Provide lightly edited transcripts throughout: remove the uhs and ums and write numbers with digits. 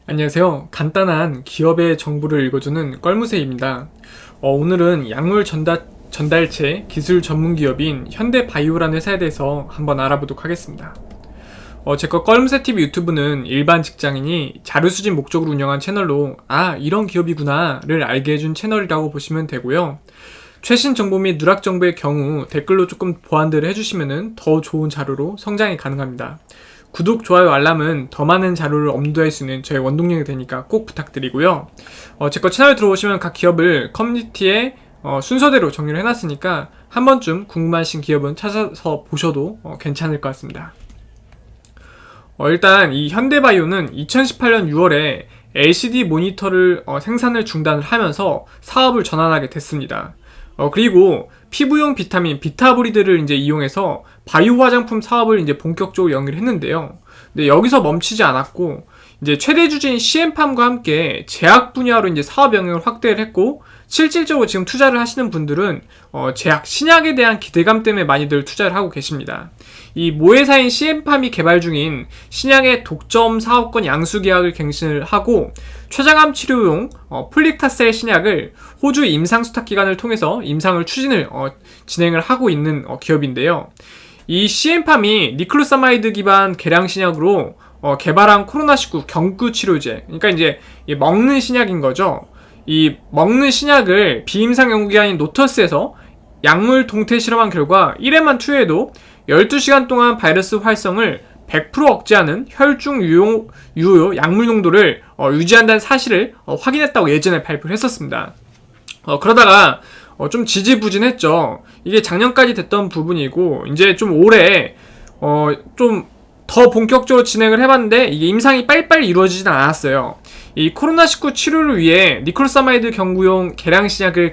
안녕하세요. 간단한 기업의 정보를 읽어주는 껄무새입니다. 오늘은 약물 전달체 기술 전문 기업인 현대바이오라는 회사에 대해서 한번 알아보도록 하겠습니다. 제거 껄무새TV 유튜브는 일반 직장인이 자료수집 목적으로 운영한 채널로 이런 기업이구나를 알게 해준 채널이라고 보시면 되고요. 최신 정보 및 누락 정보의 경우 댓글로 조금 보완들을 해주시면 더 좋은 자료로 성장이 가능합니다. 구독, 좋아요, 알람은 더 많은 자료를 업로드할 수 있는 저의 원동력이 되니까 꼭 부탁드리고요. 제거 채널에 들어오시면 각 기업을 커뮤니티에 순서대로 정리를 해놨으니까 한 번쯤 궁금하신 기업은 찾아서 보셔도 괜찮을 것 같습니다. 일단 이 현대바이오는 2018년 6월에 LCD 모니터를 생산을 중단을 하면서 사업을 전환하게 됐습니다. 그리고 피부용 비타민 비타브리드를 이제 이용해서 바이오 화장품 사업을 이제 본격적으로 영위를 했는데요. 근데 여기서 멈추지 않았고 이제 최대 주주인 CM팜과 함께 제약 분야로 이제 사업 영역을 확대를 했고, 실질적으로 지금 투자를 하시는 분들은 제약, 신약에 대한 기대감 때문에 많이들 투자를 하고 계십니다. 이 모회사인 CM팜이 개발 중인 신약의 독점 사업권 양수 계약을 갱신을 하고, 췌장암 치료용 플릭타셀 신약을 호주 임상 수탁 기관을 통해서 임상을 진행을 하고 있는 기업인데요. 이 CM팜이 니클로사마이드 기반 개량 신약으로 개발한 코로나19 경구 치료제, 그러니까 이제 먹는 신약인 거죠. 이 먹는 신약을 비임상 연구기관인 노터스에서 약물 동태 실험한 결과 1회만 투여해도 12시간 동안 바이러스 활성을 100% 억제하는 혈중 유효 약물 농도를 유지한다는 사실을 확인했다고 예전에 발표를 했었습니다. 그러다가 좀 지지부진했죠. 이게 작년까지 됐던 부분이고, 이제 좀 올해 좀 더 본격적으로 진행을 해봤는데 이게 임상이 빨리빨리 이루어지진 않았어요. 이 코로나19 치료를 위해 니클로사마이드 경구용 개량 신약을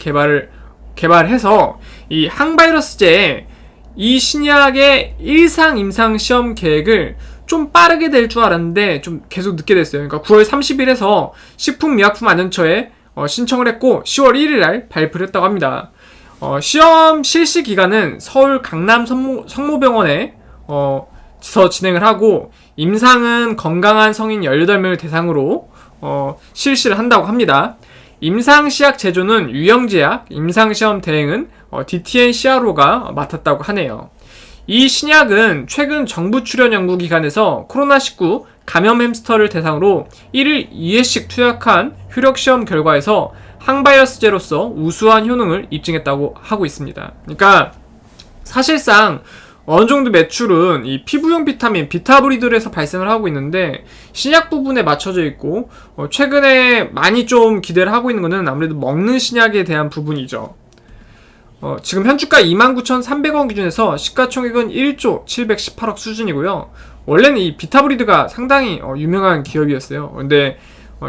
개발해서 이 항바이러스제 이 신약의 일상 임상 시험 계획을 좀 빠르게 될 줄 알았는데 좀 계속 늦게 됐어요. 그러니까 9월 30일에서 식품의약품안전처에 신청을 했고 10월 1일 날 발표를 했다고 합니다. 시험 실시 기간은 서울 강남 성모병원에 진행을 하고, 임상은 건강한 성인 18명을 대상으로 실시를 한다고 합니다. 임상시약 제조는 유영제약, 임상시험 대행은 DTN-CRO가 맡았다고 하네요. 이 신약은 최근 정부 출연 연구기관에서 코로나19 감염 햄스터를 대상으로 1일 2회씩 투약한 효력시험 결과에서 항바이러스제로서 우수한 효능을 입증했다고 하고 있습니다. 그러니까 사실상 어느 정도 매출은 이 피부용 비타민 비타브리드에서 발생을 하고 있는데, 신약 부분에 맞춰져 있고 최근에 많이 좀 기대를 하고 있는 거는 아무래도 먹는 신약에 대한 부분이죠. 지금 현주가 29,300원 기준에서 시가총액은 1조 718억 수준이고요. 원래는 이 비타브리드가 상당히 유명한 기업이었어요. 근데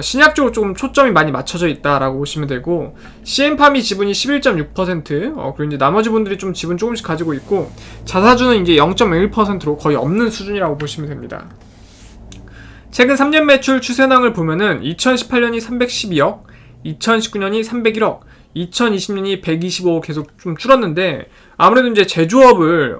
신약 쪽으로 조금 초점이 많이 맞춰져 있다라고 보시면 되고, CM팜이 지분이 11.6%, 그리고 이제 나머지 분들이 좀 지분 조금씩 가지고 있고, 자사주는 이제 0.01%로 거의 없는 수준이라고 보시면 됩니다. 최근 3년 매출 추세낭을 보면은 2018년이 312억, 2019년이 301억, 2020년이 125억 계속 좀 줄었는데, 아무래도 이제 제조업을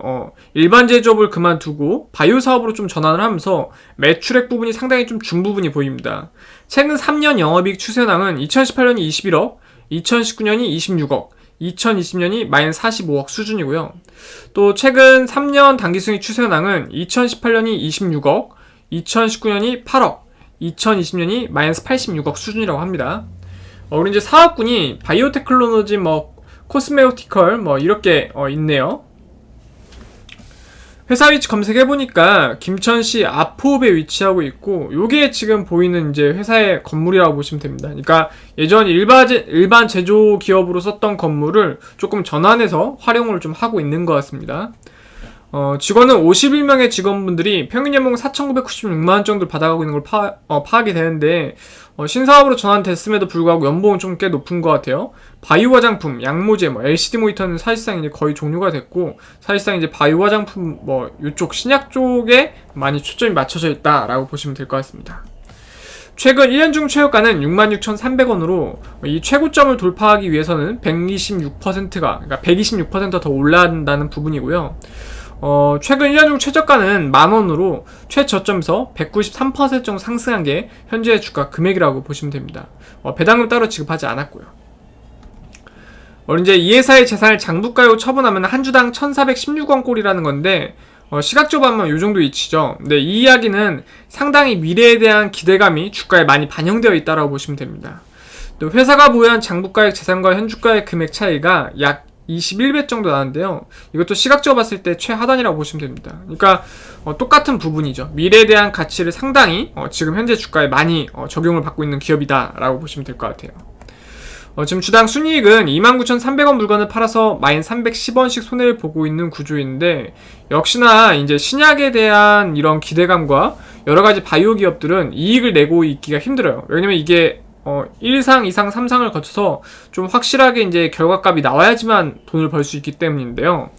일반 제조업을 그만두고 바이오 사업으로 좀 전환을 하면서 매출액 부분이 상당히 좀 준 부분이 보입니다. 최근 3년 영업이익 추세낭은 2018년이 21억, 2019년이 26억, 2020년이 마이너스 45억 수준이고요. 또 최근 3년 당기순이익 추세낭은 2018년이 26억, 2019년이 8억, 2020년이 마이너스 86억 수준이라고 합니다. 그리고 이제 사업군이 바이오테크놀로지, 코스메오티컬 이렇게 있네요. 회사 위치 검색해보니까 김천시 아포읍에 위치하고 있고, 요게 지금 보이는 이제 회사의 건물이라고 보시면 됩니다. 그러니까 예전 일반 제조 기업으로 썼던 건물을 조금 전환해서 활용을 좀 하고 있는 것 같습니다. 직원은 51명의 직원분들이 평균 연봉 4,996만원 정도를 받아가고 있는 걸 파악이 되는데, 신사업으로 전환됐음에도 불구하고 연봉은 좀 꽤 높은 것 같아요. 바이오 화장품, 양모제, LCD 모니터는 사실상 이제 거의 종료가 됐고, 사실상 이제 바이오 화장품, 이쪽 신약 쪽에 많이 초점이 맞춰져 있다라고 보시면 될 것 같습니다. 최근 1년 중 최고가는 66,300원으로 이 최고점을 돌파하기 위해서는 126%가, 그러니까 126%더 올라야 한다는 부분이고요. 최근 1년 중 최저가는 10,000원으로 최저점에서 193% 정도 상승한 게 현재 주가 금액이라고 보시면 됩니다. 배당금 따로 지급하지 않았고요. 이제 이 회사의 재산을 장부가로 처분하면 한 주당 1,416원 꼴이라는 건데, 시각적으로 하면 이 정도 위치죠. 근데 이 이야기는 상당히 미래에 대한 기대감이 주가에 많이 반영되어 있다고 보시면 됩니다. 또 회사가 보유한 장부가액 재산과 현주가의 금액 차이가 약 21배 정도 나는데요. 이것도 시각적으로 봤을 때 최하단이라고 보시면 됩니다. 그러니까 똑같은 부분이죠. 미래에 대한 가치를 상당히 지금 현재 주가에 많이 적용을 받고 있는 기업이다 라고 보시면 될 것 같아요. 지금 주당 순이익은 29,300원 물건을 팔아서 마이너스 310원씩 손해를 보고 있는 구조인데, 역시나 이제 신약에 대한 이런 기대감과 여러가지 바이오 기업들은 이익을 내고 있기가 힘들어요. 왜냐면 이게 1상, 2상, 3상을 거쳐서 좀 확실하게 이제 결과값이 나와야지만 돈을 벌 수 있기 때문인데요.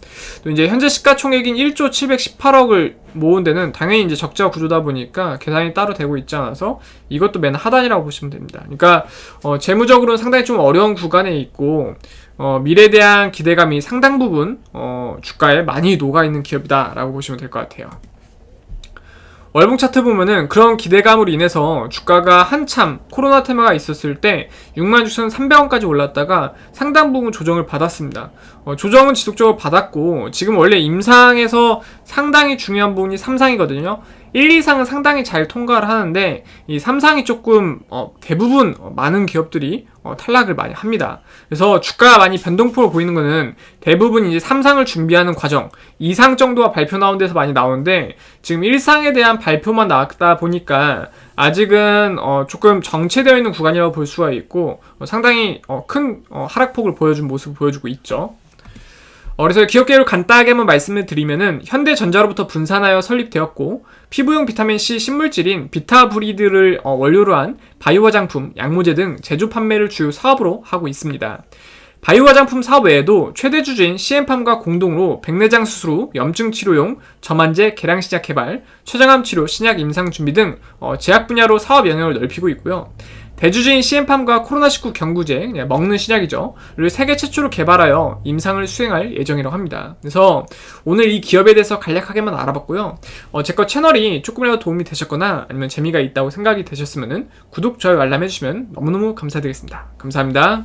또 이제 현재 시가총액인 1조 718억을 모은 데는 당연히 이제 적자 구조다 보니까 계산이 따로 되고 있지 않아서 이것도 맨 하단이라고 보시면 됩니다. 그러니까 재무적으로는 상당히 좀 어려운 구간에 있고, 미래에 대한 기대감이 상당 부분 주가에 많이 녹아있는 기업이다라고 보시면 될 것 같아요. 월봉 차트 보면은 그런 기대감으로 인해서 주가가 한참 코로나 테마가 있었을 때 66,300원까지 올랐다가 상당 부분 조정을 받았습니다. 조정은 지속적으로 받았고, 지금 원래 임상에서 상당히 중요한 부분이 3상이거든요. 1, 2상은 상당히 잘 통과를 하는데 이 3상이 조금 대부분 많은 기업들이 탈락을 많이 합니다. 그래서 주가가 많이 변동폭을 보이는 거는 대부분 이제 3상을 준비하는 과정, 2상 정도가 발표 나온 데서 많이 나오는데, 지금 1상에 대한 발표만 나왔다 보니까 아직은 조금 정체되어 있는 구간이라고 볼 수가 있고, 상당히 큰 하락폭을 보여준 모습을 보여주고 있죠. 그래서 기업 계획을 간단하게 한번 말씀을 드리면은, 현대전자로부터 분산하여 설립되었고, 피부용 비타민C 신물질인 비타브리드를 원료로 한 바이오 화장품, 약모제 등 제조 판매를 주요 사업으로 하고 있습니다. 바이오 화장품 사업 외에도 최대 주주인 CM팜과 공동으로 백내장 수술 후 염증 치료용 점안제 계량 신약 개발, 췌장암 치료 신약 임상 준비 등 제약 분야로 사업 영역을 넓히고 있고요. 대주주인 CM팜과 코로나19 경구제, 먹는 신약이죠, 를 세계 최초로 개발하여 임상을 수행할 예정이라고 합니다. 그래서 오늘 이 기업에 대해서 간략하게만 알아봤고요. 제 거 채널이 조금이라도 도움이 되셨거나 아니면 재미가 있다고 생각이 되셨으면 구독, 좋아요, 알람 해주시면 너무너무 감사드리겠습니다. 감사합니다.